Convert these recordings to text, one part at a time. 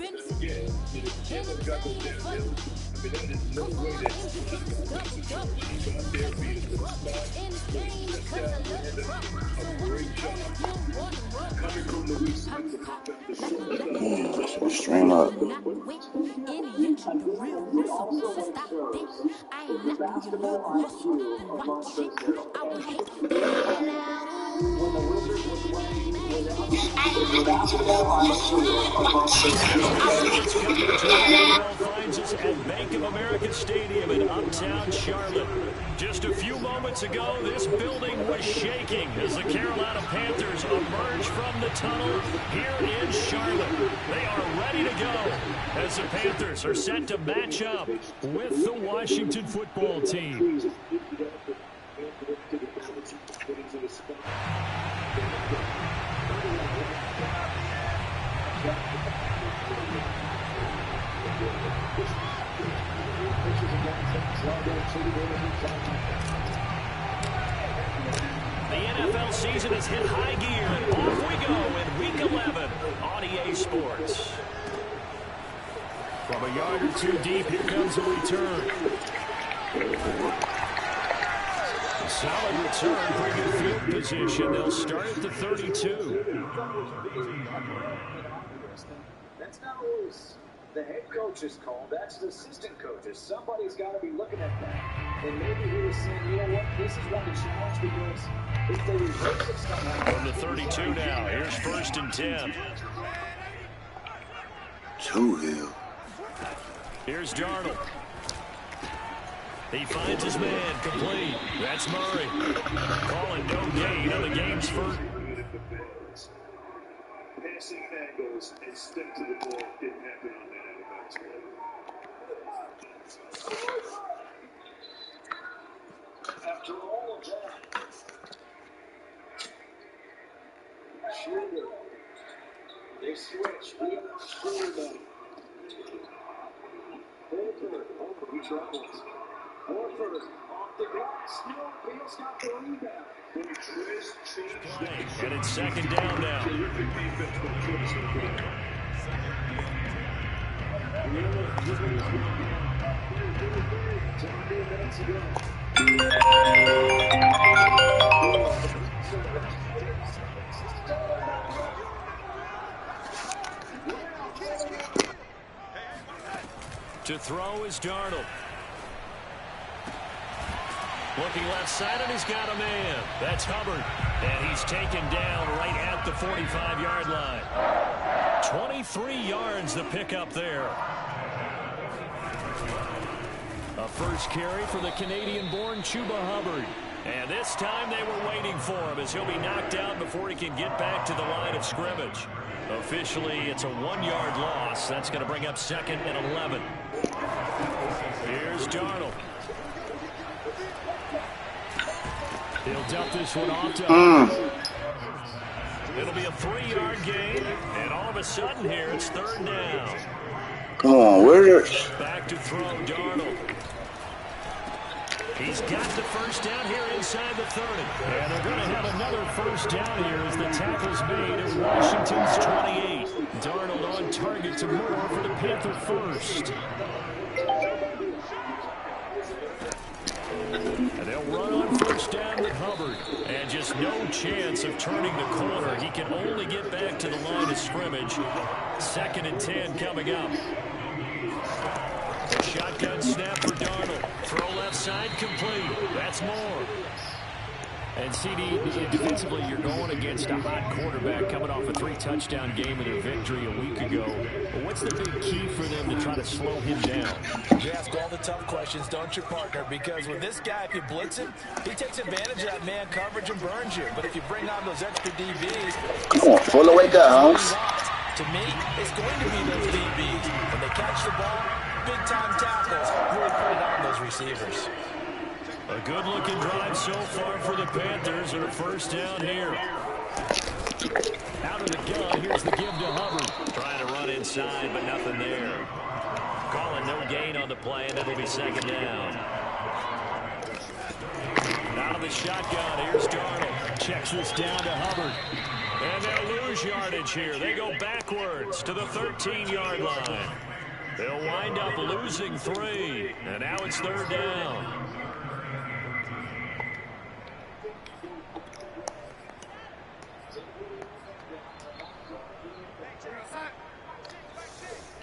Yeah, you never got the damn I mean, that is no way that she got out there being a good spot. A great job. Coming from Stream up. Finds us at Bank of America Stadium in uptown Charlotte. Just a few moments ago, this building was shaking as the Carolina Panthers emerge from the tunnel here in Charlotte. They are ready to go as the Panthers are set to match up with the Washington football team. The NFL season has hit high gear, and off we go in Week 11 on EA Sports. From a yard or two deep, here comes a return. A solid return, pretty good field position. They'll start at the 32. That's not always the head coach's call. That's the assistant coach's. Somebody's got to be looking at that. And maybe he was saying, you know what, this is one to challenge because if they reverse it somehow. From the 32 now, here's 1st and 10. Two Hill. Here's Darnold. He finds his man, complete. That's Murray. Calling no gain on the game's first. Passing angles and step to the ball didn't happen on that out of bounds play. After all of that, Schroeder, they switch. Schroeder. Horford, he travels. Horford off the glass. No, Bale's got the rebound. And it's 2nd down now. To throw is Darnold. Looking left side, and he's got a man. That's Hubbard. And he's taken down right at the 45-yard line. 23 yards the pickup there. A first carry for the Canadian-born Chuba Hubbard. And this time they were waiting for him as he'll be knocked out before he can get back to the line of scrimmage. Officially, it's a 1-yard loss. That's going to bring up 2nd and 11. Here's Darnold. He'll dump this one off to It'll be a 3-yard gain, and all of a sudden here it's 3rd down. Come on, where? Back to throw, Darnold. He's got the first down here inside the 30. And they're going to have another first down here as the tackle's made at Washington's 28. Darnold on target to Moore for the Panther first. And they'll run on first down with Hubbard. And just no chance of turning the corner. He can only get back to the line of scrimmage. 2nd and 10 coming up. Shotgun snap for Darnold. Throw left side complete. That's Moore. And CD, defensively, you're going against a hot quarterback coming off a 3-touchdown game in their victory a week ago. But what's the big key for them to try to slow him down? You ask all the tough questions, don't you, partner? Because with this guy, if you blitz him, he takes advantage of that man coverage and burns you. But if you bring on those extra DBs, come on, Fuller, wake up, Holmes. To me, it's going to be those DBs. When they catch the ball, big-time tackles, really put it on those receivers. A good-looking drive so far for the Panthers, and a first down here. Out of the gun, here's the give to Hubbard. Trying to run inside, but nothing there. Calling no gain on the play, and it'll be 2nd down. Out of the shotgun, here's Darnold. Checks this down to Hubbard. And they'll lose yardage here. They go backwards to the 13-yard line. They'll wind up losing 3. And now it's 3rd down.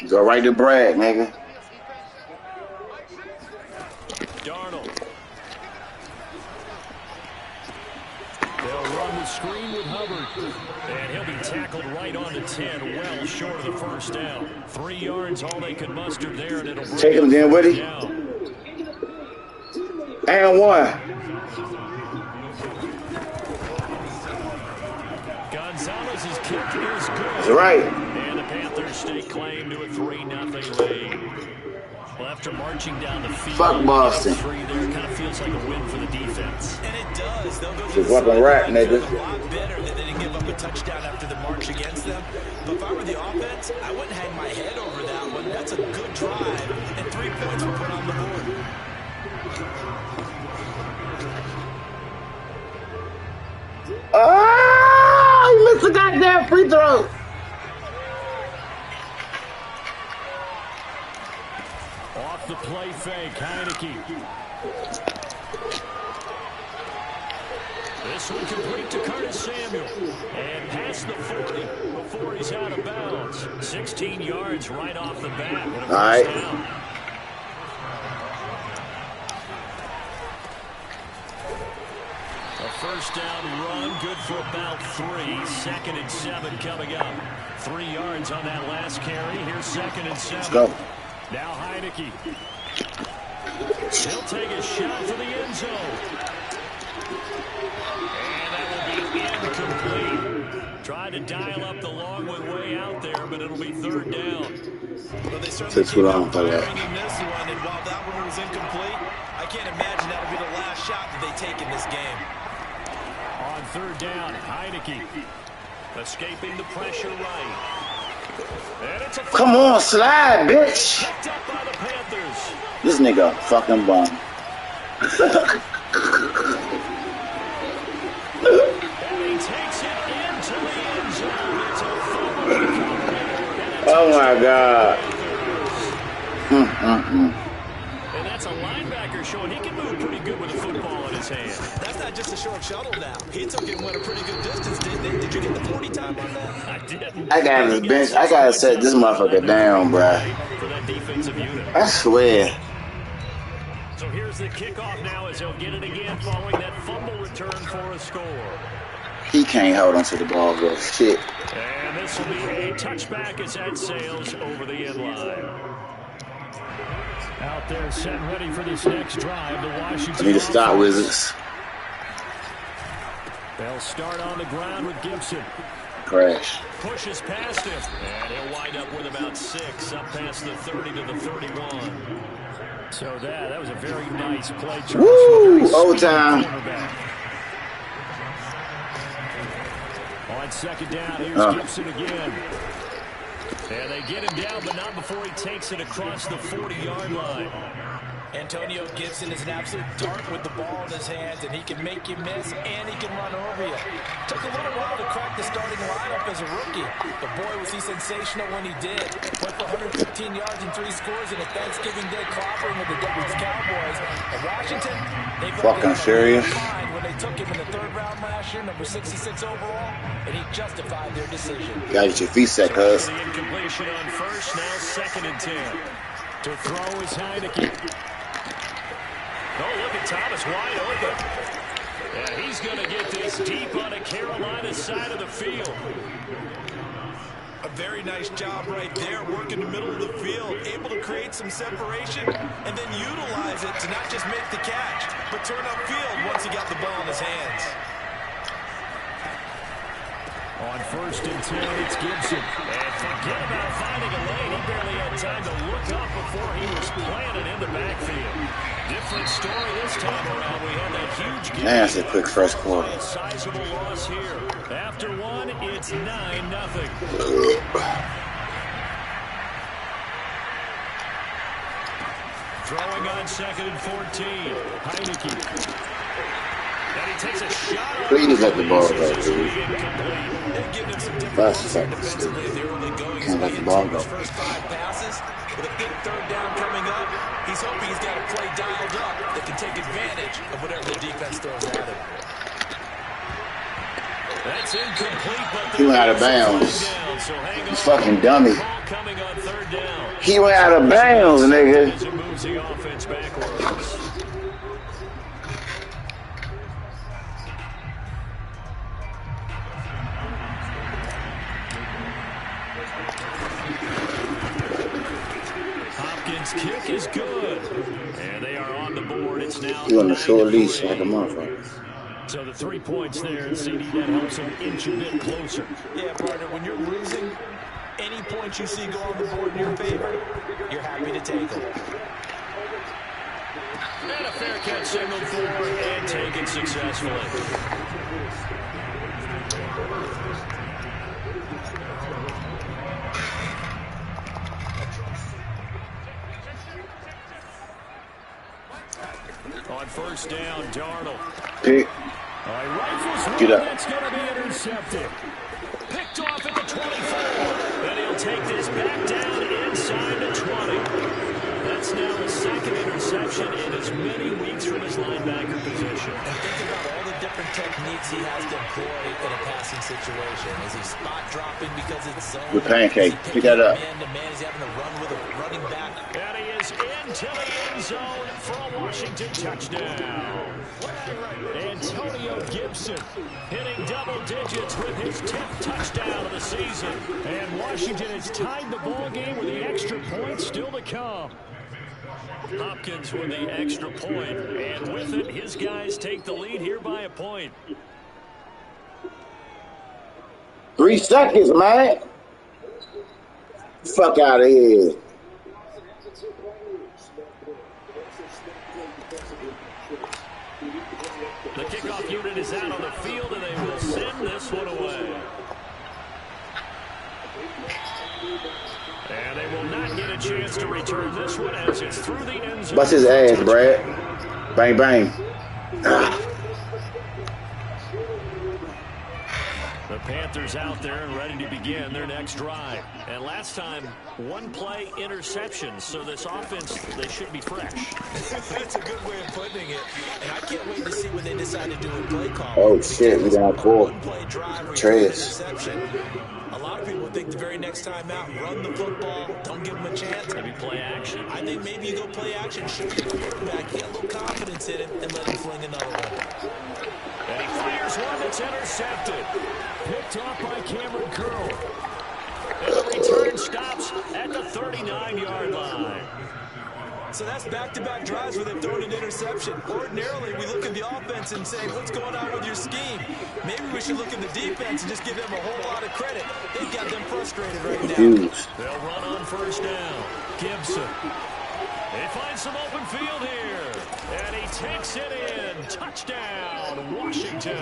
Go right to Brad, nigga. Darnold. They'll run the screen with Hubbard. And he'll be tackled right on the 10, well short of the first down. 3 yards, all they could muster there, and it'll bring Take him then, Woody. And 1. Gonzalez's kick is good. That's right. And the Panthers stake claim to a 3-0 lead. Well, after marching down the field, Fuck Boston. 3 there kind of feels like a win for the defense. And it does. They'll go to Just the fucking rat, sideline nigga. a lot better than they didn't give up a touchdown after the march against them. But if I were the offense, I wouldn't hang my head over that one. That's a good drive, and 3 points were put on the board. Oh, he missed the goddamn free throw. Off the play fake, Heineke. This one complete to Curtis Samuel. And past the 40 before he's out of bounds. 16 yards right off the bat. All right. Down. A first down run, good for about 3. 2nd and 7 coming up. 3 yards on that last carry. Here's 2nd and 7. Let's go. Now Heineke. He'll take a shot for the end zone. And that will be incomplete. Tried to dial up the long way out there, but it'll be 3rd down. Well, they certainly Takes too long for that. firing in this one, and while that one was incomplete, I can't imagine that'll be the last shot that they take in this game. On 3rd down, Heineke escaping the pressure right. And it's a Come on, slide, bitch. picked up by the Panthers. This nigga fucking bum. And he takes it into the end zone. It's a fumble recovery. Oh my God. And that's a linebacker showing he can move pretty good with a football in his hand. That's not just a short shuttle now. He took it and went a pretty good distance, didn't he? Did you get the 40 time on that? I didn't. I got his bench. I gotta set this motherfucker down, bruh. For that defensive unit. I swear. So here's the kickoff now as he'll get it again following that fumble return for a score. He can't hold on to the ball, bro. Shit. And this will be a touchback as that sails over the end line. Out there set ready for this next drive. The Washington. I need to stop Wizards. They'll start on the ground with Gibson. Crash. Pushes past him. And he'll wind up with about 6 up past the 30 to the 31. So that was a very nice play. Woo! Overtime. On 2nd down, here's Gibson again. And they get him down, but not before he takes it across the 40-yard line. Antonio Gibson is an absolute dart with the ball in his hands, and he can make you miss, and he can run over you. Took a little while to crack the starting lineup as a rookie, but boy, was he sensational when he did. Went for 115 yards and 3 scores in a Thanksgiving Day clobbering with the Dallas Cowboys. And Washington, they Fucking serious. when they took him in the 3rd round last year, number 66 overall, and he justified their decision. Gotta get your feet set, cuz. The incompletion on first, now 2nd and 10. To throw is Heineke. Oh, look at Thomas wide open. And he's going to get this deep on the Carolina side of the field. A very nice job right there, working the middle of the field, able to create some separation, and then utilize it to not just make the catch, but turn upfield once he got the ball in his hands. On 1st and 10, it's Gibson. And forget about finding a lane. He barely had time to look up before he was planted in the backfield. Different story this time around. We had that huge game. Man, that's a quick first quarter. A sizable loss here. After one, it's 9-0. Throwing on 2nd and 14. Heineke. And he takes a shot. Please let the ball go, dude. They're giving him some different That's looks here fucking defensively. stupid. They're only going Can't let the ball go. first 5 passes. With a big third down coming up, he's hoping he's got a play dialed up that can take advantage of whatever the defense throws at him. That's incomplete, but He went out of bounds. You fucking dummy. He went out of bounds, nigga. As it moves the offense backwards. Hopkins' kick is good. And they are on the board. It's now He on the short leash like a motherfucker. So the 3 points there, and CD, that helps him inch a bit closer. Yeah, partner, when you're losing, any points you see go on the board in your favor, you're happy to take them. And a fair catch signaled for and taken successfully. On first down, Darnold. Pick. Get up. That's going to be intercepted. Picked off at the 24. And he'll take this back down inside the 20. That's now the second interception in as many weeks from his linebacker position. And think about all the different techniques he has to employ in a passing situation. Is he spot dropping because it's zone? Good pancake. Pick that up. Man to man, he's having to run with a running back. And he is into the end zone for a Washington touchdown. Antonio Gibson hitting double digits with his 10th touchdown of the season. And Washington has tied the ball game with the extra point still to come. Hopkins with the extra point, and with it, his guys take the lead here by a point. 3 seconds, man. Fuck out of here. The kickoff unit is out on the field, and they will send this one away. And they will not get a chance to return this one as it's through the end zone. Bust his ass, Brad. Bang, bang. The Panthers out there and ready to begin their next drive. And last time, 1-play interception. So this offense, they should be fresh. That's a good way of putting it. And I can't wait to see what they decide to do with play call. Oh, shit. We got 4. Trash. A lot of people think the very next time out, run the football, don't give them a chance. Maybe play action. I think maybe you go play action, show your quarterback, get a little confidence in him, and let him fling another one. And he fires one that's intercepted. Picked off by Cameron Curl. And the return stops at the 39-yard line. So that's back-to-back drives where they've thrown an interception. Ordinarily, we look at the offense and say, what's going on with your scheme? Maybe we should look at the defense and just give them a whole lot of credit. They've got them frustrated right now. They'll run on first down. Gibson. They find some open field here. And he takes it in. Touchdown, Washington.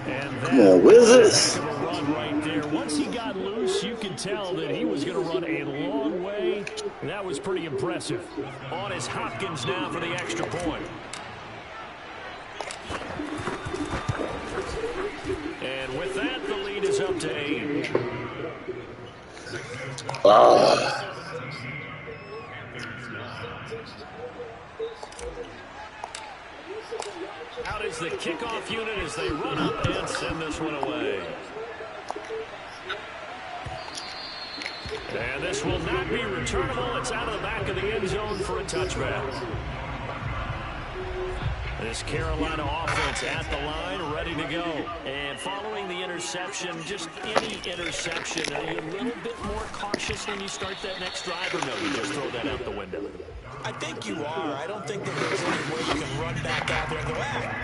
And come on, Wizards. A run right there. Once he got loose, you could tell that he was going to run a long way. That was pretty impressive. On is Hopkins now for the extra point. And with that, the lead is up to 8. Out is the kickoff unit as they run up and send this one away. And this will not be returnable. It's out of the back of the end zone for a touchback. This Carolina offense at the line, ready to go. And following the interception, just any interception, are you a little bit more cautious when you start that next drive, or no, you just throw that out the window? I think you are. I don't think that there's any way you can run back out there and go,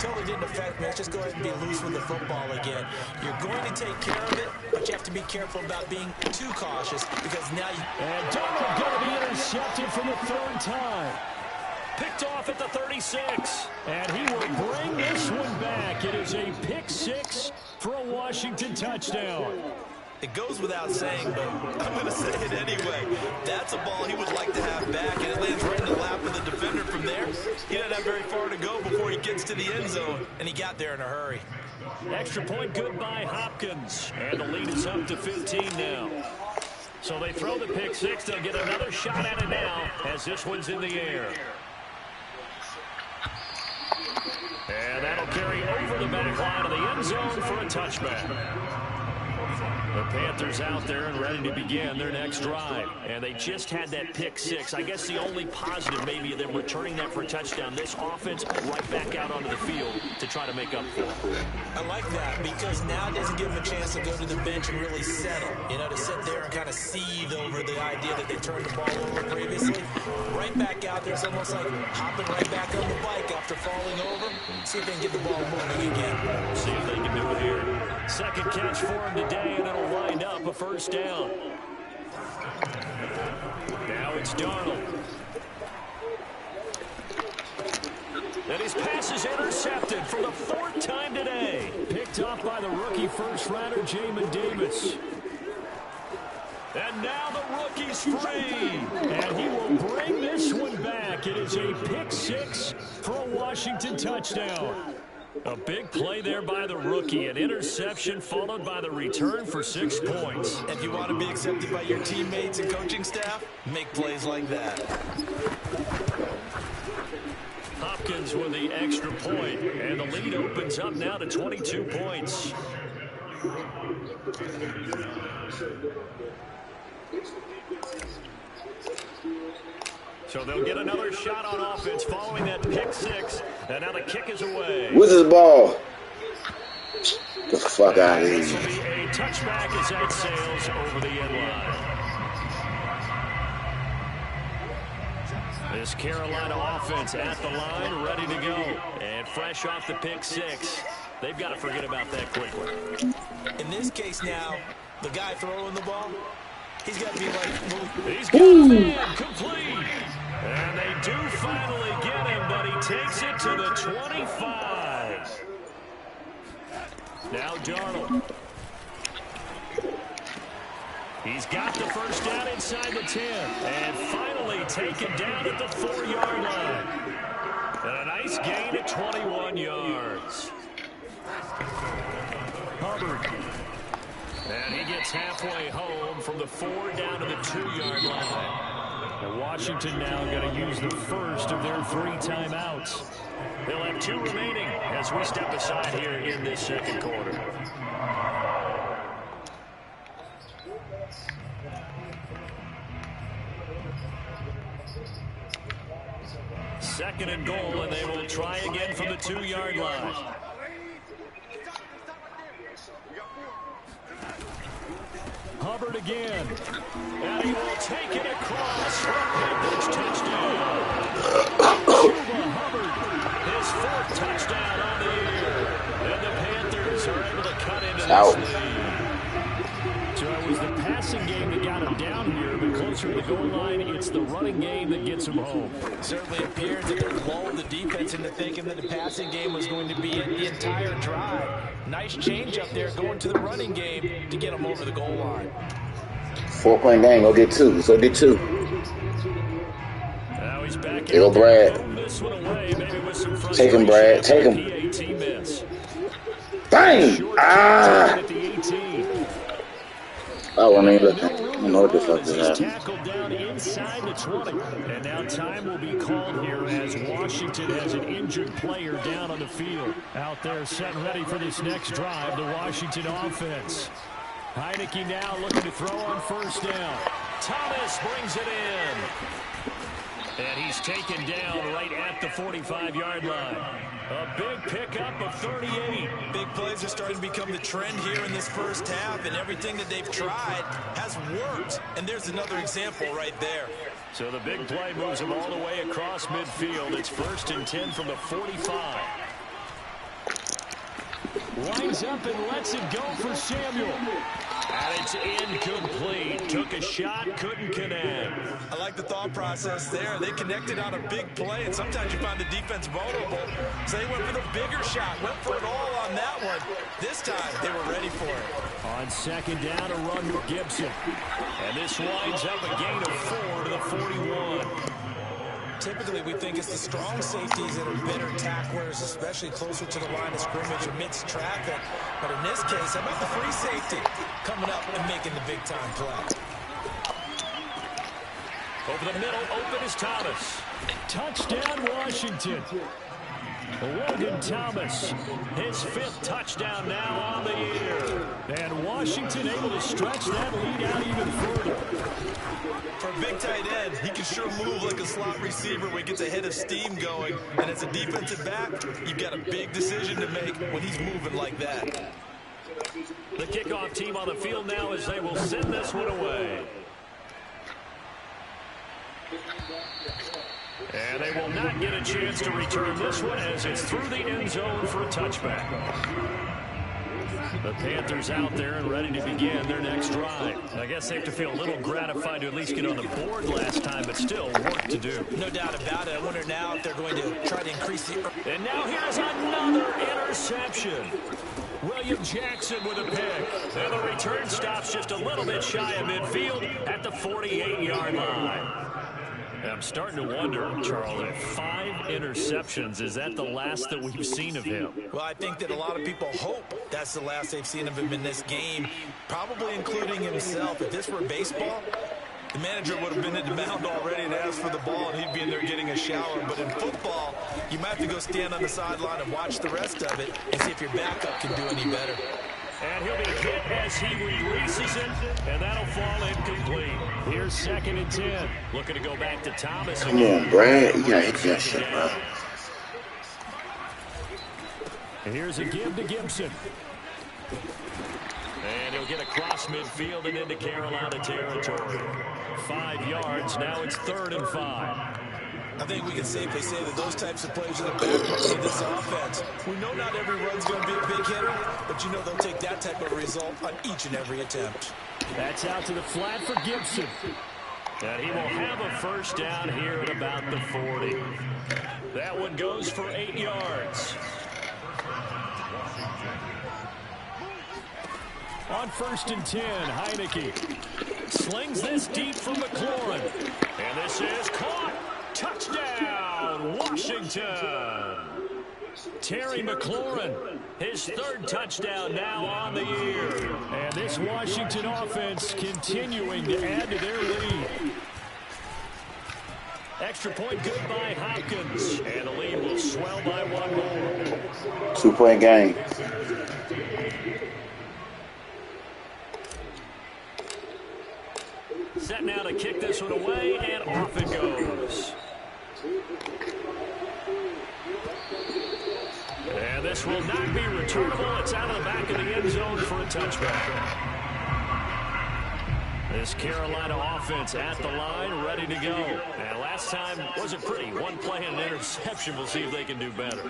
totally didn't affect me. Let's just go ahead and be loose with the football again. You're going to take care of it, but you have to be careful about being too cautious because now you... And Darnold going to be intercepted for the 3rd time. Picked off at the 36. And he will bring this one back. It is a pick 6 for a Washington touchdown. It goes without saying, but I'm going to say it anyway. That's a ball he would like to have back, and it lands right in the lap of the defender from there. He doesn't have very far to go before he gets to the end zone, and he got there in a hurry. Extra point good by Hopkins. And the lead is up to 15 now. So they throw the pick six. They'll get another shot at it now as this one's in the air. And that'll carry over the back line of the end zone for a touchback. The Panthers out there and ready to begin their next drive. And they just had that pick six. I guess the only positive maybe of them returning that for a touchdown. This offense right back out onto the field to try to make up for it. I like that because now it doesn't give them a chance to go to the bench and really settle. You know, to sit there and kind of seethe over the idea that they turned the ball over previously. Right back out there, it's almost like hopping right back on the bike after falling over. See if they can get the ball moving again. See if they can do it here. Second catch for him today, and it'll wind up a first down. Now it's Darnold. And his pass is intercepted for the fourth time today. Picked off by the rookie first-rounder, Jamin Davis. And now the rookie's free. And he will bring this one back. It is a pick six for a Washington touchdown. A big play there by the rookie. An interception followed by the return for 6 points. If you want to be accepted by your teammates and coaching staff, make plays like that. Hopkins with the extra point, and the lead opens up now to 22 points. So they'll get another shot on offense following that pick six. And now the kick is away. With his ball. Get the fuck out of here. This will be a touchback as that sails over the end line. This Carolina offense at the line, ready to go. And fresh off the pick six. They've got to forget about that quickly. In this case now, the guy throwing the ball, he's got to be like, he's got a man complete. And they do finally get him, but he takes it to the 25. Now Darnold. He's got the first down inside the 10. And finally taken down at the 4-yard line. And a nice gain at 21 yards. Hubbard. And he gets halfway home from the 4 down to the 2-yard line. And Washington now going to use the first of their 3 timeouts. They'll have 2 remaining as we step aside here in this second quarter. Second and goal, and they will try again from the 2-yard line. Hubbard again. And he will take it across for a Panthers touchdown. Chuba Hubbard, his 4th touchdown on the year. And the Panthers are able to cut into this lead. So it was the passing game that got him down here, but closer to the goal line, it's the running game that gets him home. It certainly appears that they lulled the defense into thinking that the passing game was going to be it the entire drive. Nice change up there going to the running game to get him over the goal line. 4-point game. Go get 2. So get 2. Now he's back. There go Brad. Take him, Brad. Take him. Bang! Ah! Oh, I mean, look. I don't know what the fuck is happening. Tackled down inside the 20. And now time will be called here as Washington has an injured player down on the field. Out there set and ready for this next drive, the Washington offense. Heineke now looking to throw on first down. Thomas brings it in. And he's taken down right at the 45-yard line. A big pickup of 38. Big plays are starting to become the trend here in this first half, and everything that they've tried has worked. And there's another example right there. So the big play moves him all the way across midfield. It's 1st and 10 from the 45. Winds up and lets it go for Samuel. And it's incomplete. Took a shot, couldn't connect. I like the thought process there. They connected on a big play, and sometimes you find the defense vulnerable. So they went for the bigger shot, went for it all on that one. This time, they were ready for it. On second down, a run with Gibson. And this winds up a gain of 4 to the 41. typically we think it's the strong safeties that are better tacklers, especially closer to the line of scrimmage amidst traffic. But in this case, how about the free safety coming up and making the big-time play? Over the middle, open is Thomas. Touchdown, Washington. Logan Thomas, his 5th touchdown now on the year. And Washington able to stretch that lead out even further. For a big tight end, he can sure move like a slot receiver when he gets a head of steam going. And as a defensive back, you've got a big decision to make when he's moving like that. The kickoff team on the field now as they will send this one away. And they will not get a chance to return this one as it's through the end zone for a touchback. The Panthers out there and ready to begin their next drive. I guess they have to feel a little gratified to at least get on the board last time, but still work to do. No doubt about it. I wonder now if they're going to try to increase the... And now here's another interception. William Jackson with a pick. And the return stops just a little bit shy of midfield at the 48-yard line. I'm starting to wonder, Charles, if 5 interceptions, is that the last that we've seen of him? Well, I think that a lot of people hope that's the last they've seen of him in this game, probably including himself. If this were baseball, the manager would have been at the mound already and asked for the ball, and he'd be in there getting a shower. But in football, you might have to go stand on the sideline and watch the rest of it and see if your backup can do any better. And he'll be hit as he releases it, and that'll fall incomplete. Here's 2nd and 10. Looking to go back to Thomas. Come on, Brad. You gotta hit that shit, bro. And here's a give to Gibson. And he'll get across midfield and into Carolina territory. 5 yards. Now it's 3rd and 5. I think we can safely say that those types of plays are the backbone of this offense. We know not every run's going to be a big hitter, but you know they'll take that type of result on each and every attempt. That's out to the flat for Gibson. And he will have a first down here at about the 40. That one goes for 8 yards. On 1st and 10, Heineke slings this deep from McLaurin. And this is caught. Touchdown, Washington. Terry McLaurin, his 3rd touchdown now on the year. And this Washington offense continuing to add to their lead. Extra point good by Hopkins. And the lead will swell by 1 more. 2-point game. Set now to kick this one away, and off it goes. And this will not be returnable. It's out of the back of the end zone for a touchback. This Carolina offense at the line, ready to go. And last time wasn't pretty. 1 play and an interception. We'll see if they can do better.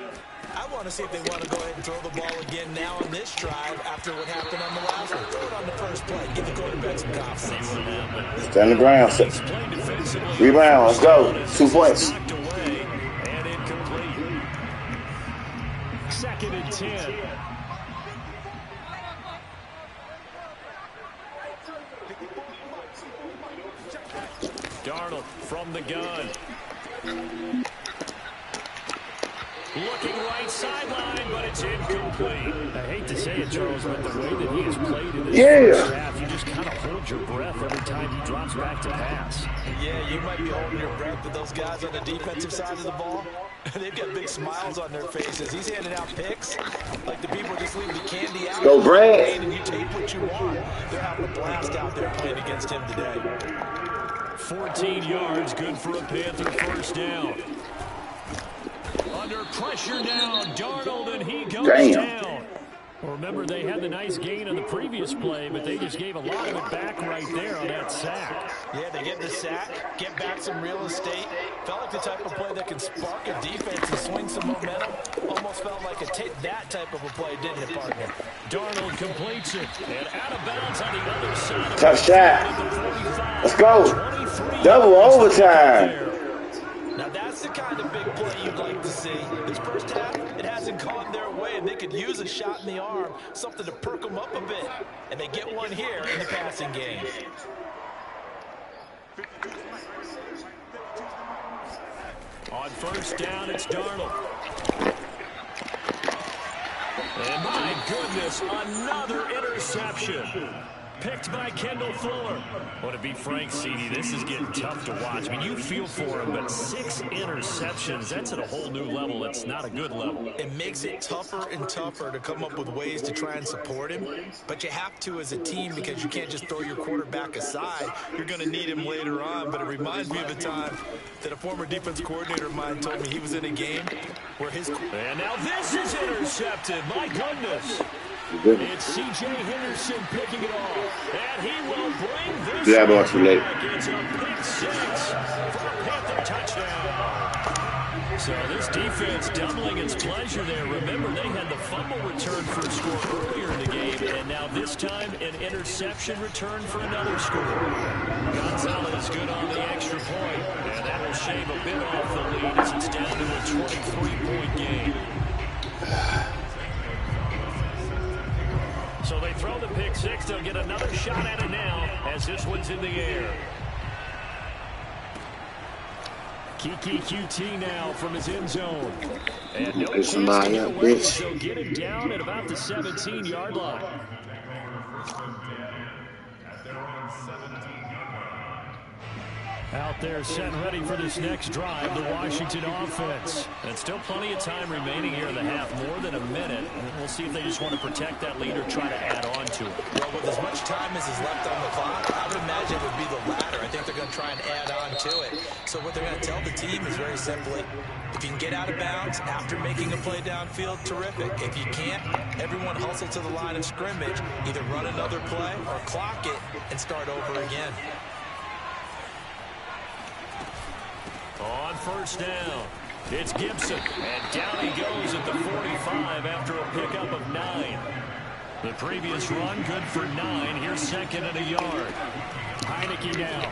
I want to see if they want to go ahead and throw the ball again now on this drive after what happened on the last one. Throw it on the first play. Give the quarterback some confidence. Stand the ground. Rebound. Let's go. 2 points. And incomplete. 2nd and 10. Darnold from the gun. Looking right sideline, but it's incomplete. I hate to say it, Charles, but the way that he has played in this first half, you just kind of hold your breath every time he drops back to pass. Yeah, you might be holding your breath, but those guys on the defensive side of the ball, they've got big smiles on their faces. He's handing out picks like the people just leave the candy out. Go, Brad. And you take what you want. They're having a blast out there playing against him today. 14 yards, good for a Panther first down. Under pressure now, Darnold, and he goes down. Well, remember, they had the nice gain on the previous play, but they just gave a lot of it back right there on that sack. Yeah, they get the sack, get back some real estate. Felt like the type of play that can spark a defense and swing some momentum. Almost felt like that type of a play, didn't it, partner? Darnold completes it, and out of bounds on the other side. Tough shot. Let's go. Double overtime. Now that's the kind of big play you'd like to see. This first half, it hasn't gone their way, and they could use a shot in the arm, something to perk them up a bit. And they get one here in the passing game. On first down, it's Darnold. And my goodness, another interception. Picked by Kendall Fuller. Well, to be frank, CD, this is getting tough to watch. I mean, you feel for him, but 6 interceptions, that's at a whole new level. It's not a good level. It makes it tougher and tougher to come up with ways to try and support him. But you have to as a team because you can't just throw your quarterback aside. You're going to need him later on. But it reminds me of a time that a former defense coordinator of mine told me he was in a game where his... And now this is intercepted. My goodness. It's C.J. Henderson picking it off, and he will bring this back. It's a pick 6 for a Panther touchdown. So this defense doubling its pleasure there. Remember, they had the fumble return for a score earlier in the game, and now this time an interception return for another score. Gonzalez good on the extra point, and that will shave a bit off the lead as it's down to a 23-point game. So they throw the pick 6. They'll get another shot at it now as this one's in the air. Kiki QT now from his end zone. And no chance to get away, so get him down at about the 17-yard line. Out there set and ready for this next drive, the Washington offense. And still plenty of time remaining here in the half, more than a minute. And we'll see if they just want to protect that lead or try to add on to it. Well, with as much time as is left on the clock, I would imagine it would be the latter. I think they're going to try and add on to it. So what they're going to tell the team is very simply, if you can get out of bounds after making a play downfield, terrific. If you can't, everyone hustle to the line of scrimmage, either run another play or clock it and start over again. On first down, it's Gibson, and down he goes at the 45 after a pickup of 9. The previous run, good for 9. Here's second and a yard. Heineke now.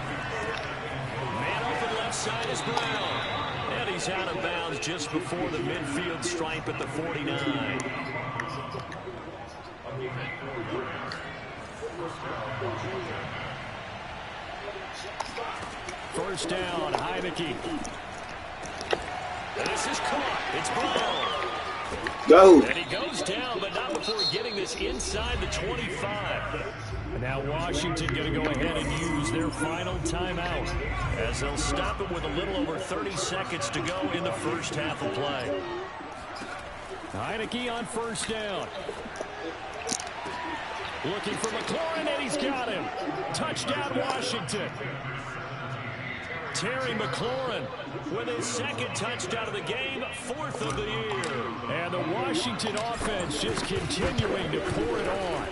Man open left side is Brown. And he's out of bounds just before the midfield stripe at the 49. First down, Heineke. This is caught. It's Brown. Go. And he goes down, but not before getting this inside the 25. And now Washington going to go ahead and use their final timeout as they'll stop it with a little over 30 seconds to go in the first half of play. Heineke on first down. Looking for McLaurin, and he's got him. Touchdown, Washington. Terry McLaurin with his second touchdown of the game, 4th of the year. And the Washington offense just continuing to pour it on.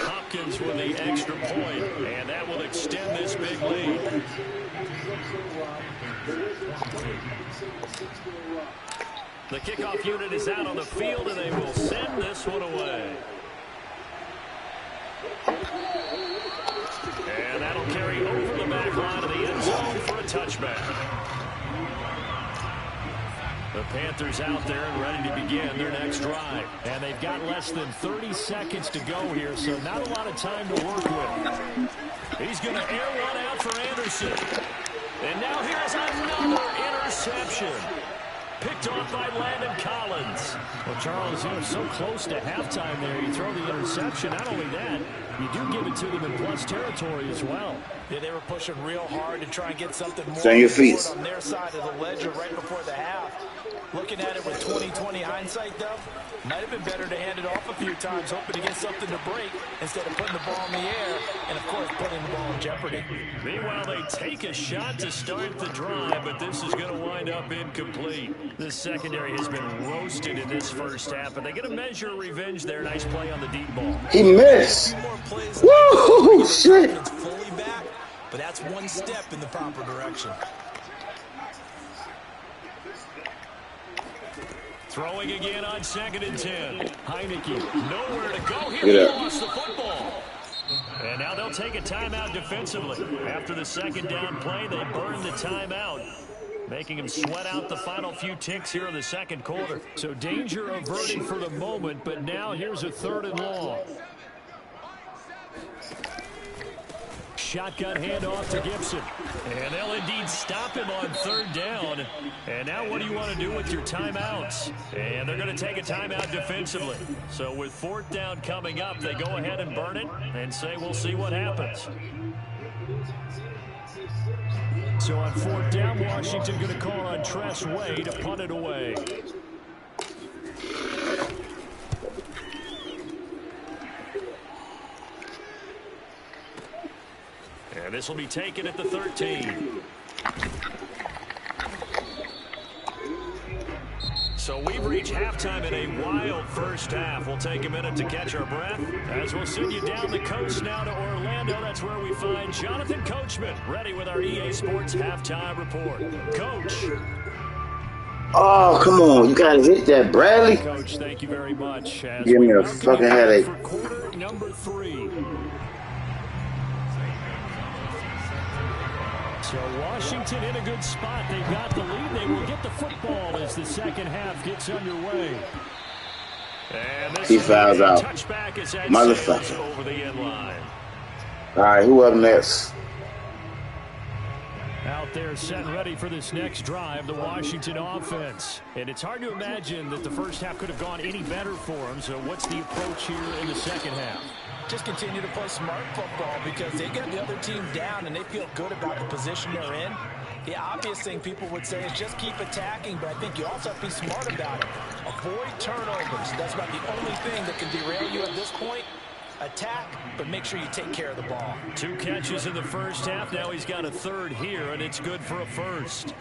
Hopkins with the extra point, and that will extend this big lead. The kickoff unit is out on the field, and they will send this one away. And that'll carry over the back line of the end zone for a touchback. The Panthers out there and ready to begin their next drive. And they've got less than 30 seconds to go here, so not a lot of time to work with. He's going to air one out for Anderson. And now here's another interception. Picked off by Landon Collins. Well, Charles, you know, so close to halftime there. You throw the interception. Not only that, you do give it to them in plus territory as well. Yeah, they were pushing real hard to try and get something more on their side of the ledger right before the half. Looking at it with 20/20 hindsight, though, might have been better to hand it off a few times, hoping to get something to break instead of putting the ball in the air and, of course, putting the ball in jeopardy. Meanwhile, they take a shot to start the drive, but this is going to wind up incomplete. The secondary has been roasted in this first half, but they get a measure of revenge there. Nice play on the deep ball. He missed. Woo! Shit. Fully back, but that's one step in the proper direction. Throwing again on 2nd and 10. Heineke, nowhere to go here. He lost the football. And now they'll take a timeout defensively. After the second down play, they burn the timeout, making him sweat out the final few ticks here in the second quarter. So danger averted for the moment, but now here's a 3rd and long. Shotgun handoff to Gibson. And they'll indeed stop him on 3rd down down. And now what do you want to do with your timeouts? And they're going to take a timeout defensively. So with 4th down coming up, they go ahead and burn it and say we'll see what happens. So on 4th down, Washington going to call on Tress Way to punt it away. And this will be taken at the 13. So we've reached halftime in a wild first half. We'll take a minute to catch our breath as we'll send you down the coast now to Orlando. That's where we find Jonathan Coachman ready with our EA Sports halftime report. Coach. Oh, come on. You got to hit that, Bradley. Coach, thank you very much. Give me a fucking headache. For quarter number 3. So Washington in a good spot. They've got the lead. They will get the football as the second half gets underway. And this he fouls out. Motherfucker. Over the end line. All right, who up next? Out there set and ready for this next drive, the Washington offense. And it's hard to imagine that the first half could have gone any better for them. So what's the approach here in the second half? Just continue to play smart football because they get the other team down and they feel good about the position they're in. The obvious thing people would say is just keep attacking, but I think you also have to be smart about it. Avoid turnovers. That's about the only thing that can derail you at this point. Attack, but make sure you take care of the ball. 2 catches in the first half. Now he's got a 3rd here, and it's good for a 1st.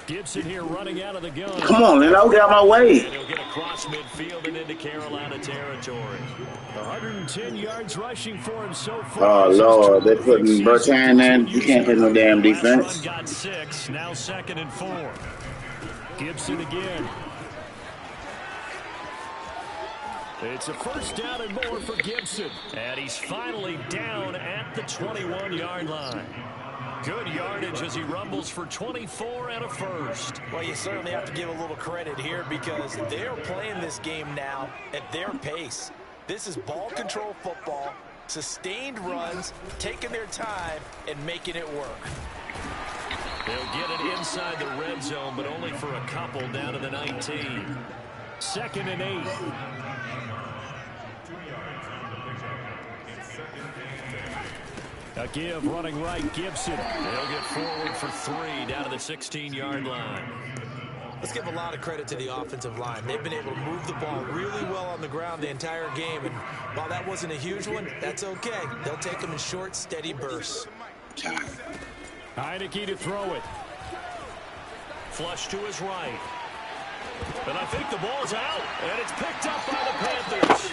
Gibson here running out of the gun. Come on, man. Get out my way. And he'll get across midfield and into Carolina territory. 110 yards rushing for him so far. Oh, Lord. They're putting Bertrand in. You can't hit no damn defense. Run got 6. Now 2nd and 4. Gibson again. It's a 1st down and more for Gibson. And he's finally down at the 21-yard line. Good yardage as he rumbles for 24 and a 1st. Well, you certainly have to give a little credit here because they're playing this game now at their pace. This is ball control football, sustained runs, taking their time, and making it work. They'll get it inside the red zone, but only for a couple down to the 19. 2nd and 8. A give running right, Gibson. They'll get forward for 3 down to the 16-yard line. Let's give a lot of credit to the offensive line. They've been able to move the ball really well on the ground the entire game. And while that wasn't a huge one, that's okay. They'll take them in short, steady bursts. Heineke to throw it. Flush to his right. And I think the ball's out. And it's picked up by the Panthers.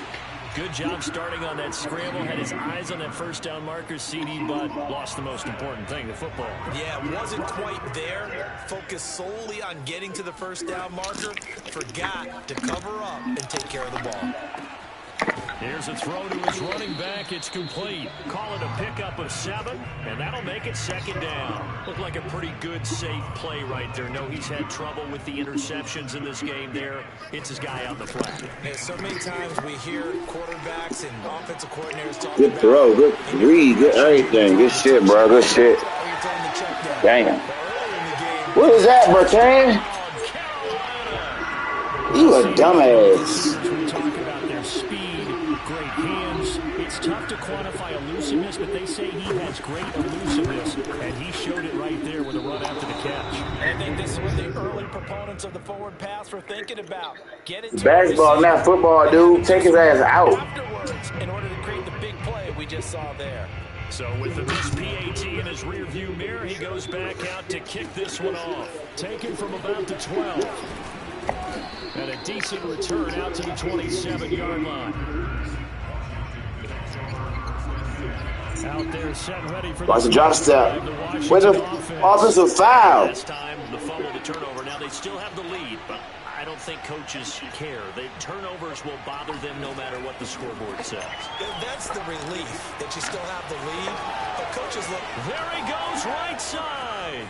Good job starting on that scramble. Had his eyes on that 1st down marker, CD, but lost the most important thing, the football. Yeah, wasn't quite there. Focused solely on getting to the 1st down marker. Forgot to cover up and take care of the ball. Here's a throw to his running back. It's complete. Call it a pickup of 7, and that'll make it 2nd down. Looked like a pretty good, safe play right there. No, he's had trouble with the interceptions in this game there. It's his guy on the flat. Hey, so many times we hear quarterbacks and offensive coordinators talk good about throw, good read, good everything. Good shit, bro. Good shit. Damn. What is that, Bertrand? You a dumbass. We talk about their speed, great hands. It's tough to quantify elusiveness, but they say he has great elusiveness, and he showed it right there with a run after the catch. I think this is what the early proponents of the forward pass were thinking about. Get it to basketball, not football, dude. Take his ass out. Afterwards, in order to create the big play we just saw there. So with the missed PAT in his rearview mirror, he goes back out to kick this one off. Taken from about the 12. And a decent return out to the 27-yard line. Out there set and ready for watch the drop step. With the offensive foul. Last time, the fumble, the turnover. Now they still have the lead, but I don't think coaches care. The turnovers will bother them no matter what the scoreboard says. That's the relief that you still have the lead. But coaches look. There he goes, right side.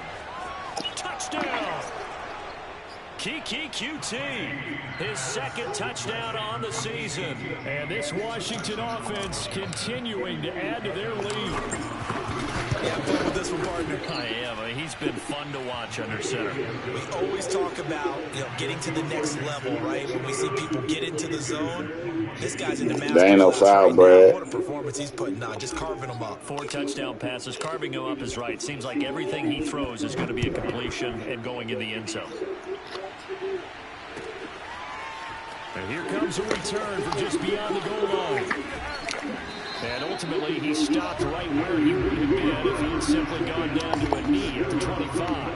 Touchdown. Kiki QT, his 2nd touchdown on the season. And this Washington offense continuing to add to their lead. Yeah, I am. I mean, he's been fun to watch under center. We always talk about, getting to the next level, right? When we see people get into the zone, this guy's in the master There ain't no class foul, right Brad. now. What a performance he's putting on, just carving them up. 4 touchdown passes. Carving him up is right. Seems like everything he throws is going to be a completion and going in the end zone. And here comes a return from just beyond the goal line. And ultimately, he stopped right where he would have been if he had simply gone down to a knee at the 25.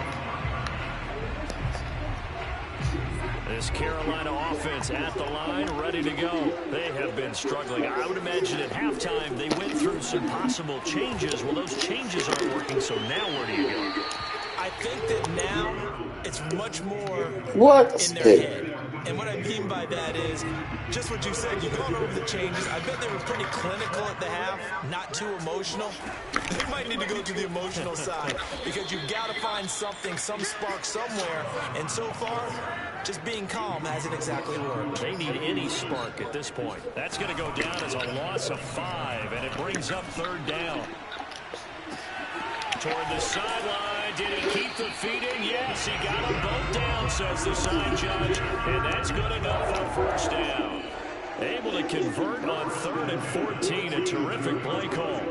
This Carolina offense at the line, ready to go. They have been struggling. I would imagine at halftime they went through some possible changes. Well, those changes aren't working, so now where do you go? I think that now it's much more What? in their head. And what I mean by that is just what you said. You've gone over the changes. I bet they were pretty clinical at the half, not too emotional. They might need to go to the emotional side because you've got to find something, some spark somewhere. And so far, just being calm hasn't exactly worked. They need any spark at this point. That's going to go down as a loss of 5, and it brings up 3rd down. Toward the sideline. Did he keep the feet in? Yes, he got them both down, says the side judge. And that's good enough for 1st down. Able to convert on 3rd and 14. A terrific play call.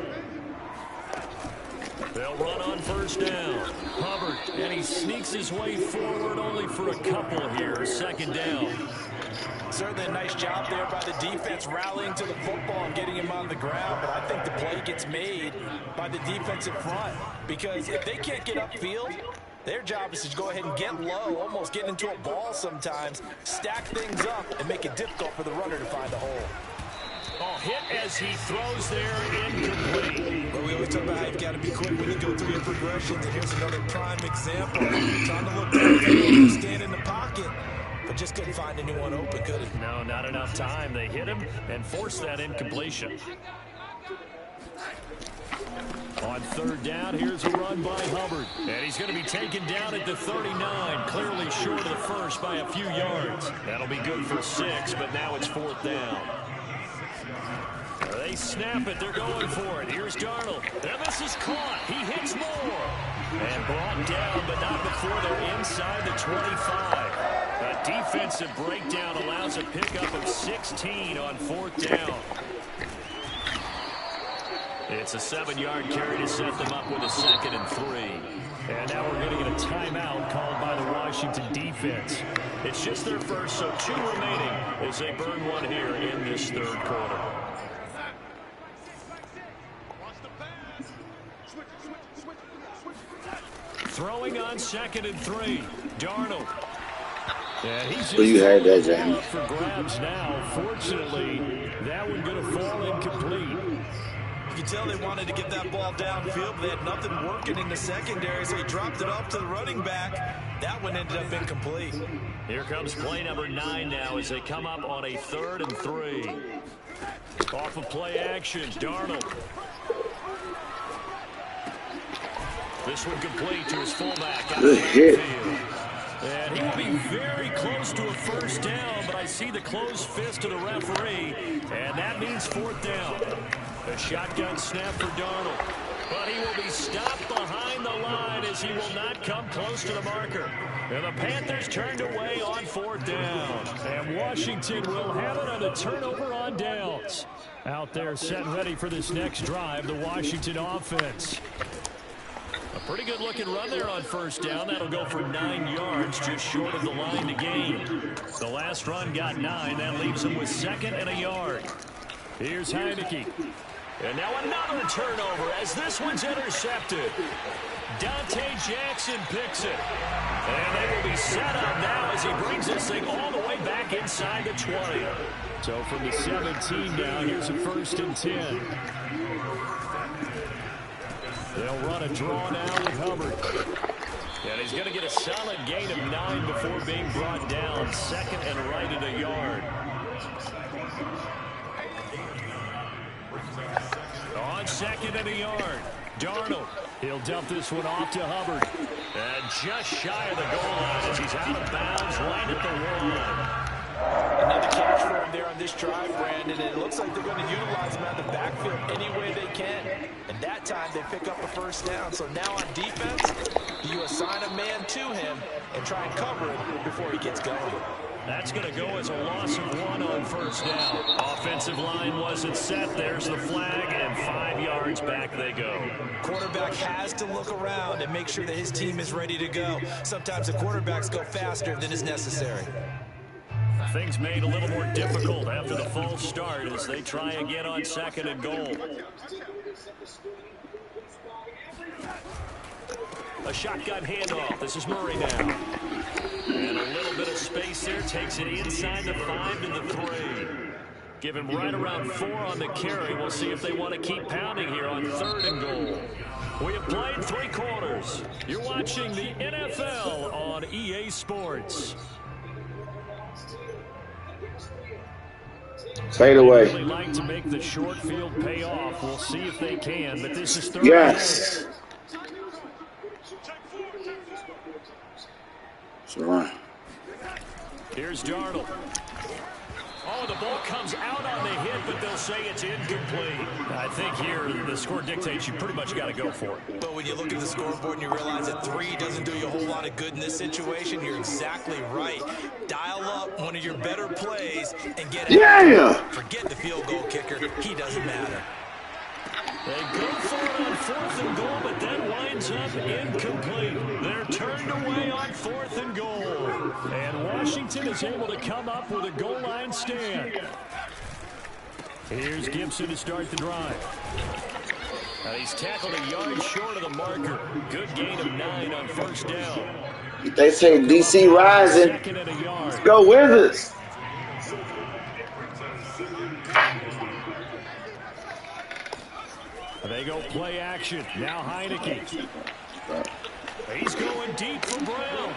They'll run on 1st down. Hubbard, and he sneaks his way forward only for a couple here. 2nd down. Certainly a nice job there by the defense rallying to the football and getting him on the ground, but I think the play gets made by the defensive front because if they can't get upfield, their job is to go ahead and get low, almost get into a ball sometimes, stack things up, and make it difficult for the runner to find the hole. Oh, hit as he throws there, incomplete. But we always talk about how you've got to be quick when you go through your progressions, and here's another prime example. Trying to look down, stand in the pocket. But just couldn't find anyone open, could he? No, not enough time. They hit him and forced that incompletion. On 3rd down, here's a run by Hubbard. And he's going to be taken down at the 39, clearly short of the first by a few yards. That'll be good for 6, but now it's 4th down. They snap it. They're going for it. Here's Darnold. And this is caught. He hits more. And brought down, but not before they're inside the 25. A defensive breakdown allows a pickup of 16 on 4th down. It's a 7-yard carry to set them up with a 2nd and 3. And now we're going to get a timeout called by the Washington defense. It's just their first, so 2 remaining as they burn one here in this 3rd quarter. Throwing on 2nd and 3. Darnold. And he's Well, you had that, Jamie. for grabs now. Fortunately, that one going to fall incomplete. You can tell they wanted to get that ball downfield, but they had nothing working in the secondary, so he dropped it off to the running back. That one ended up incomplete. Here comes play number 9 now as they come up on a 3rd and 3. Off of play action, Darnold. This one complete to his fullback. Good hit. And he will be very close to a 1st down, but I see the closed fist of the referee, and that means 4th down. A shotgun snap for Darnold, but he will be stopped behind the line as he will not come close to the marker. And the Panthers turned away on 4th down, and Washington will have it on a turnover on downs. Out there set ready for this next drive, the Washington offense. A pretty good looking run there on 1st down. That'll go for 9 yards, just short of the line to gain. The last run got 9. That leaves him with 2nd and a yard. Here's Heineke. And now another turnover as this one's intercepted. Dante Jackson picks it. And they will be set up now as he brings this thing all the way back inside the 20. So from the 17 now, here's a 1st and 10. They'll run a draw now with Hubbard. And he's going to get a solid gain of 9 before being brought down. 2nd and right at a yard. On 2nd and a yard, Darnold. He'll dump this one off to Hubbard. And just shy of the goal line as he's out of bounds right at the 1. Another catch for him there on this drive, Brandon, and it looks like they're going to utilize him out of the backfield any way they can. And that that time, they pick up a first down. So now on defense, you assign a man to him and try and cover him before he gets going. That's going to go as a loss of 1 on first down. Offensive line wasn't set. There's the flag, and 5 yards back they go. Quarterback has to look around and make sure that his team is ready to go. Sometimes the quarterbacks go faster than is necessary. Things made a little more difficult after the false start as they try again on 2nd and goal. A shotgun handoff. This is Murray now. And a little bit of space there. Takes it inside the 5 to the 3. Give him right around 4 on the carry. We'll see if they want to keep pounding here on 3rd and goal. We have played 3 quarters. You're watching the NFL on EA Sports. Fade away. They really like to make the short field pay off. We'll see if they can, but this is 3rd. Yes. Right. Here's Darnold. Oh, the ball comes out on the hit, but they'll say it's incomplete. I think here the score dictates you pretty much got to go for it. But when you look at the scoreboard and you realize that 3 doesn't do you a whole lot of good in this situation, you're exactly right. Dial up one of your better plays and get Yeah. Forget the field goal kicker. He doesn't matter. They go for it on 4th and goal, but that winds up incomplete. They're turned away on 4th and goal. And Washington is able to come up with a goal line stand. Here's Gibson to start the drive. He's tackled a yard short of the marker. Good gain of 9 on first down. They say DC rising. Let's go Wizards. They go play action. Now Heineke. He's going deep for Brown.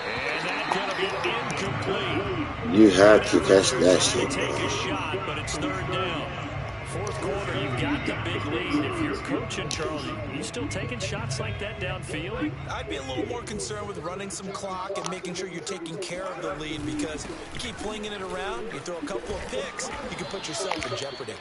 And that's going to be incomplete. You have to catch that shit. Take a shot, but it's 3rd down. 4th quarter, you've got the big lead. If you're coaching, Charles, you still taking shots like that downfield? I'd be a little more concerned with running some clock and making sure you're taking care of the lead, because you keep flinging it around, you throw a couple of picks, you can put yourself in jeopardy.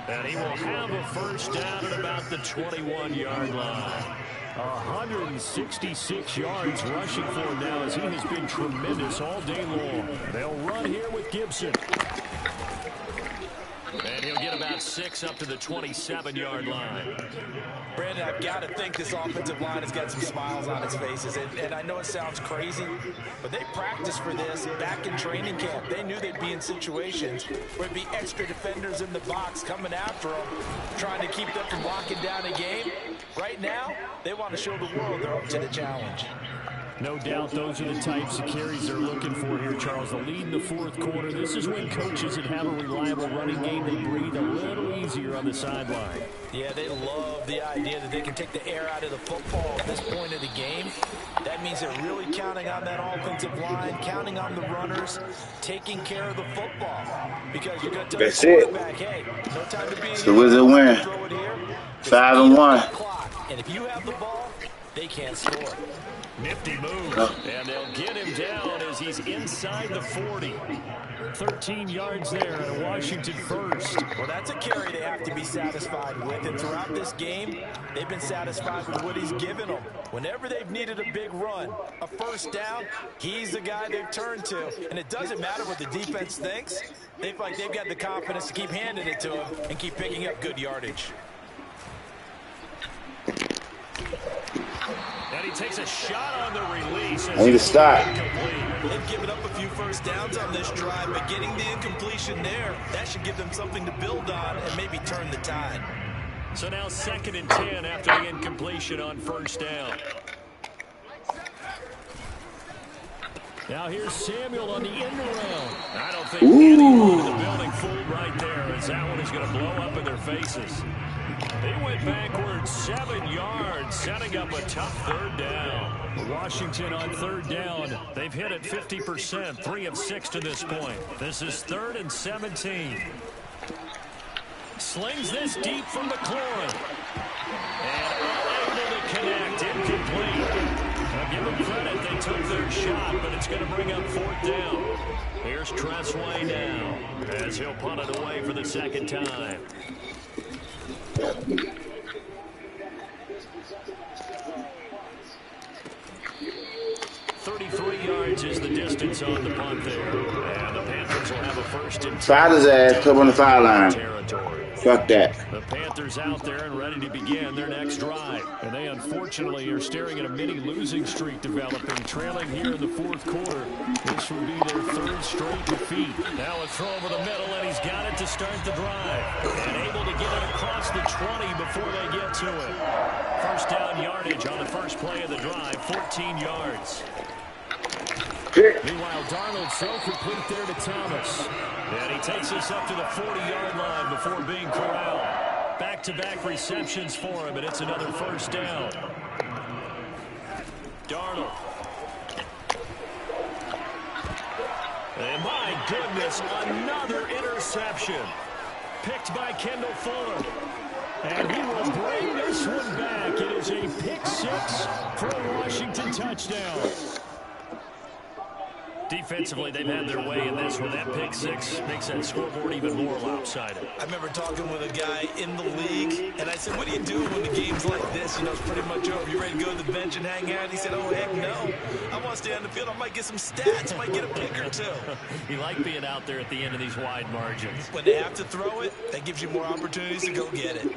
And he will have a first down at about the 21-yard line. 166 yards rushing for him now, as he has been tremendous all day long. They'll run here with Gibson. And he'll get about 6 up to the 27-yard line. Brandon, I've got to think this offensive line has got some smiles on its faces. And I know it sounds crazy, but they practiced for this back in training camp. They knew they'd be in situations where there'd be extra defenders in the box coming after them, trying to keep them from locking down a game. Right now, they want to show the world they're up to the challenge. No doubt those are the types of carries they're looking for here, Charles. The lead in the 4th quarter. This is when coaches that have a reliable running game, they breathe a little easier on the sideline. Yeah, they love the idea that they can take the air out of the football at this point of the game. That means they're really counting on that offensive line, counting on the runners, taking care of the football. Because you're going to tell the quarterback, hey, no time to be it's the Wizard win. 5-1. And if you have the ball, they can't score. Nifty move, and they'll get him down as he's inside the 40. 13 yards there, and Washington first. Well, that's a carry they have to be satisfied with, and throughout this game, they've been satisfied with what he's given them. Whenever they've needed a big run, a first down, he's the guy they've turned to, and it doesn't matter what the defense thinks. They feel like they've got the confidence to keep handing it to him and keep picking up good yardage. And he takes a shot on the release. I need to stop. They've given up a few first downs on this drive, but getting the incompletion there, that should give them something to build on and maybe turn the tide. So now 2nd and 10 after the incompletion on first down. Now here's Samuel on the end around. I don't think anyone in the building fooled right there, as that one is going to blow up in their faces. They went backwards 7 yards, setting up a tough 3rd down. Washington on 3rd down. They've hit it 50%, 3 of 6 to this point. This is 3rd and 17. Slings this deep from McLaurin. And unable to connect, incomplete. Now give them credit, they took their shot, but it's going to bring up 4th down. Here's Tressway now, as he'll punt it away for the 2nd time. Crumz on the punt there. And the Panthers will have a first and 10. Foul his ass. Put him on the foul line. Fuck that. The Panthers out there and ready to begin their next drive. And they unfortunately are staring at a mini losing streak developing, trailing here in the fourth quarter. This would be their third straight defeat. Now a throw over the middle, and he's got it to start the drive. And able to get it across the 20 before they get to it. First down yardage on the first play of the drive, 14 yards. Meanwhile, Darnold so complete there to Thomas. And he takes us up to the 40-yard line before being corralled. Back-to-back receptions for him, and it's another first down. Darnold. And my goodness, another interception. Picked by Kendall Fuller. And he will bring this one back. It is a pick six for a Washington touchdown. Defensively, they've had their way in this one. That pick six makes that scoreboard even more lopsided. I remember talking with a guy in the league, and I said, what do you do when the game's like this? You know, it's pretty much over. You ready to go to the bench and hang out? He said, oh, heck no. I want to stay on the field. I might get some stats. Might get a pick or two. You like being out there at the end of these wide margins. When they have to throw it, that gives you more opportunities to go get it.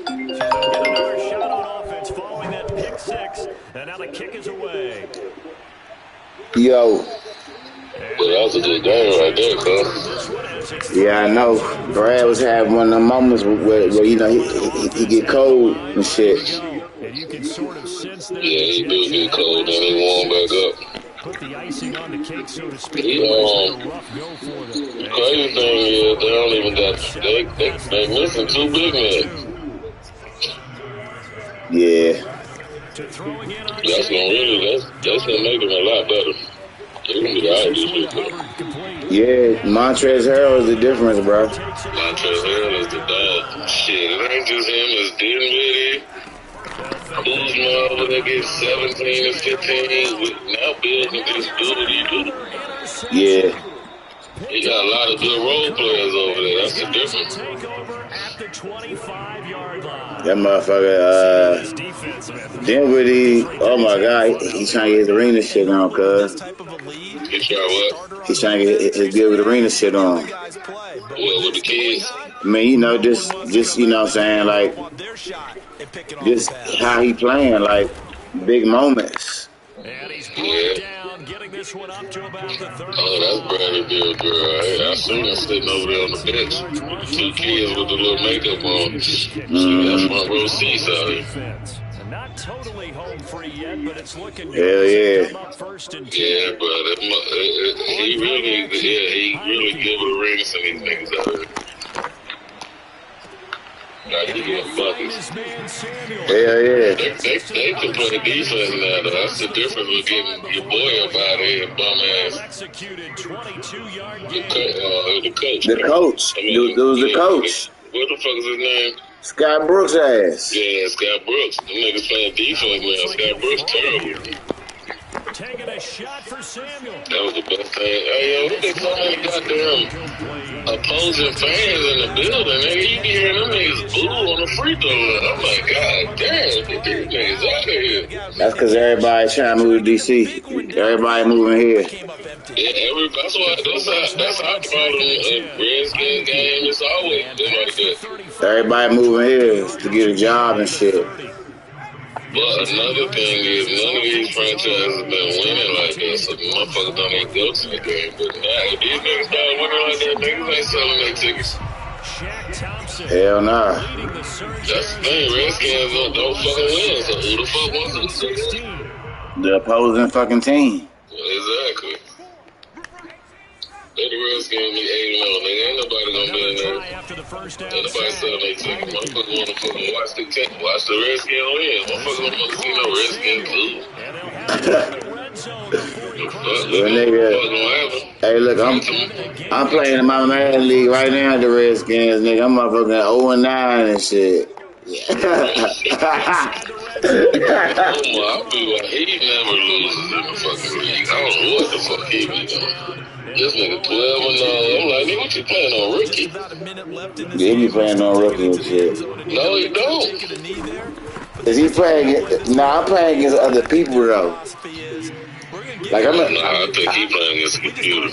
So they'll get another shot on offense following that pick six. And now the kick is away. Yo. Well, that was a good game right there, cuz. Yeah, I know. Brad was having one of them moments where you know, he get cold and shit. And you can sort of sense that. Yeah, he do get cold and he warm back up. Put the icing on the cake, so to speak. The crazy thing is they don't even got they missing two big men. Yeah. That's gonna make them a lot better. They're gonna be alright this week. Yeah, Montrezl Harrell is the difference, bro. Montrezl Harrell is the dog. Shit, it ain't just him, it's Dinwiddie. Kuzma over there gets 17 and 15. Now Bill can just do what he do. Yeah. He got a lot of good role players over there. That's the difference. That motherfucker, Dinwiddie, oh my God, he's trying to get his arena shit on, cuz. He trying what? He's trying to get his good arena shit on. Well, with the kids? I mean, you know, just you know what I'm saying, like, just how he playing, like, big moments. And he's brought down, getting this one up to about the 30. Oh, that's Bradley Bill, girl. I seen him sitting over there on the bench. Two kids with the little makeup on. That's front row seats out here. Not totally home free yet, but it's looking good. Hell yeah. Yeah, bro. He really give a ring to some of these niggas out here. Like, he get buckets. Hell yeah. They can play defense now, though. That's the difference with getting your boy up out here, bum ass. The coach. The coach. It was the coach. What the fuck is his name? Scott Brooks' ass. Yeah, Scott Brooks. Them niggas playing defense now. Scott Brooks terrible. Taking a shot for Samuel. That was the best thing. Hey, yo, look at so many goddamn opposing fans in the building, nigga. You be hearing them niggas boo on the free throw line. I'm like, God damn, get these niggas out of here. That's because everybody's trying to move to D.C. Everybody moving here. Yeah, that's our problem. Redskins game, it's always been like that. Everybody moving here to get a job and shit. But another thing is, none of these franchises have been winning like that, so the motherfuckers don't even go to the game. But now, if these niggas start winning like that, niggas ain't selling their tickets. Hell nah. That's the thing, Redskins don't fucking win, so who the fuck wants to? The opposing fucking team. Exactly. Let the Redskins be 8-0, nigga. Ain't nobody gonna be in there. Ain't nobody selling their tickets. Motherfuckers wanna fucking watch the Redskins win. Motherfuckers don't wanna see no Redskins lose. Nigga, hey, look, I'm playing in my man league right now. The Redskins, nigga. I'm motherfucking 0-9 and shit. I'll be like, he never loses in the fucking league. I don't know what the fuck he be doing. This nigga 12-0. I'm like, nigga, what you playing on rookie? Yeah, he be playing on rookie and shit. No, he don't. Is he playing? Nah, I'm playing against other people though. Like I think he playing against a computer.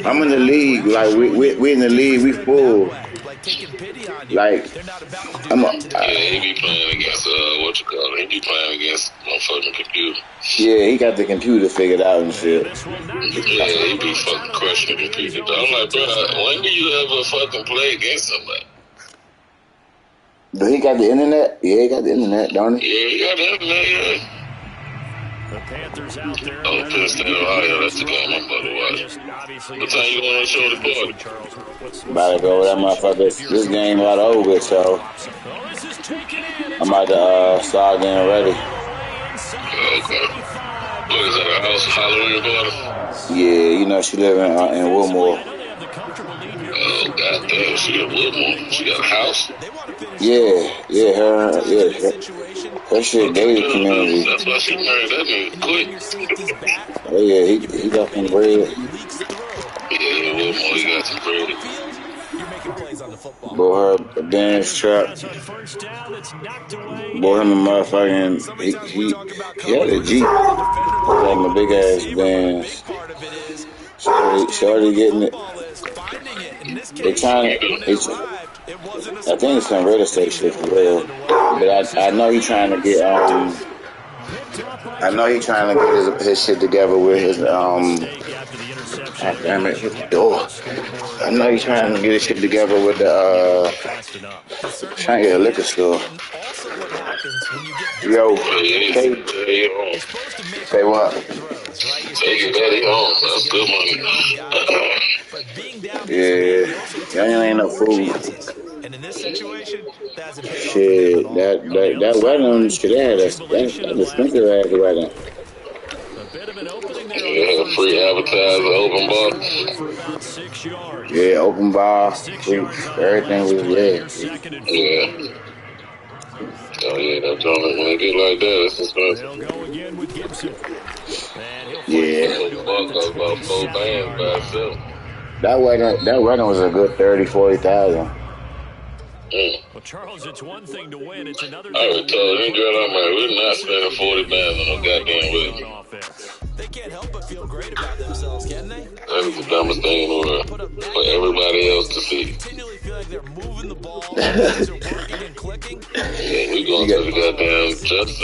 I'm in the league. Like we in the league. We full. Like he be playing against what you call it? He be playing against motherfucking computer. Yeah, he got the computer figured out and shit. Yeah, he be fucking crushing the computer. I'm like, bro, when do you ever fucking play against somebody? But he got the internet? Yeah, he got the internet, don't he? Yeah, he got the internet, yeah. The Panthers out there. Oh, Penn State, Ohio, that's the game I'm about to watch. What time you going to show the party? About to go with that motherfucker. This game about over, so I'm about to start getting ready. Okay. What is that, a house Halloween party? Yeah, you know she live in Wilmore. Oh, goddamn, she in Wilmore. She got a house? Her shit gated community. That's why she married that nigga quick. Oh yeah, he got some bread. Yeah, Wilmore, he got some bread. Bought her a Benz truck. Bought him a motherfucking he had a Jeep. Like a big ass Benz. Shorty getting it. They trying to. I think it's some real estate shit for real. But I know he trying to get I know he trying to get his shit together with his God damn it, hit the door. I know he's trying to get his shit together with the trying to get a liquor store. Yo, say what? Take your daddy home. That's good money. Yeah, y'all ain't no food. And in this situation, that's a shit. That wedding shit, that's a stinker ass wedding. Yeah, free advertising, open bar. Yeah, open bar, free, everything was there. Yeah. Oh yeah, that joint when they get like that, it's expensive. Yeah. About 4 bands by itself. That wedding was a good 30,000-40,000. Well, Charles, it's one thing to win; it's another. I would tell any girl I'm like, we're not spending 40 bands on no goddamn wedding. They can't help but feel great about themselves, can they? That is the dumbest thing in the world for everybody else to see. Continually feel like they're moving the ball, things are working and clicking. Yeah, we going to the goddamn just